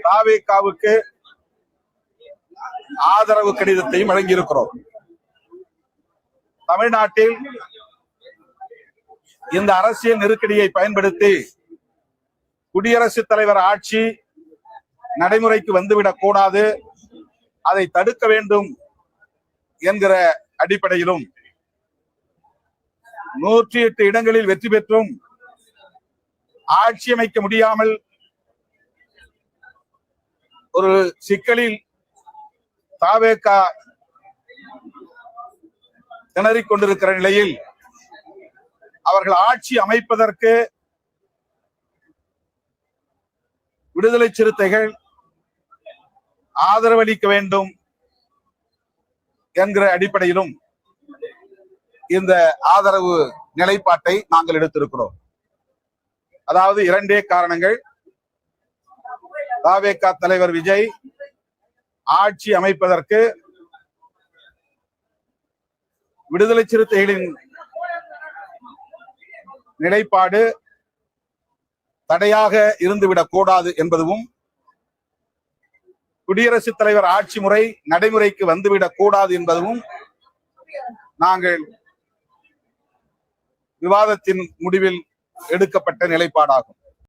தாவேகாவுக்கு ஆதரவு கடிதத்தையும் வழங்கியிருக்கிறோம். தமிழ்நாட்டில் இந்த அரசியல் நெருக்கடியை பயன்படுத்தி குடியரசுத் தலைவர் ஆட்சி நடைமுறைக்கு வந்துவிடக் கூடாது, அதை தடுக்க வேண்டும் என்கிற அடிப்படையிலும் 108 இடங்களில் வெற்றி பெற்றும் ஆட்சி அமைக்க முடியாமல் ஒரு சிக்கலில் தாவேகா திணறிக் கொண்டிருக்கிற நிலையில் அவர்கள் ஆட்சி அமைப்பதற்கு விடுதலை சிறுத்தைகள் ஆதரவளிக்க வேண்டும் என்கிற அடிப்படையிலும் இந்த ஆதரவு நிலைப்பாட்டை நாங்கள் எடுத்திருக்கிறோம். அதாவது 2 காரணங்கள். தாவேகா தலைவர் விஜய் ஆட்சி அமைப்பதற்கு விடுதலை சிறுத்தைகளின் நிலைப்பாடு தடையாக இருந்துவிடக் கூடாது என்பதும், குடியரசுத் தலைவர் ஆட்சி முறை நடைமுறைக்கு வந்துவிடக் கூடாது என்பதும் நாங்கள் விவாதத்தின் முடிவில் எடுக்கப்பட்ட நிலைப்பாடாகும்.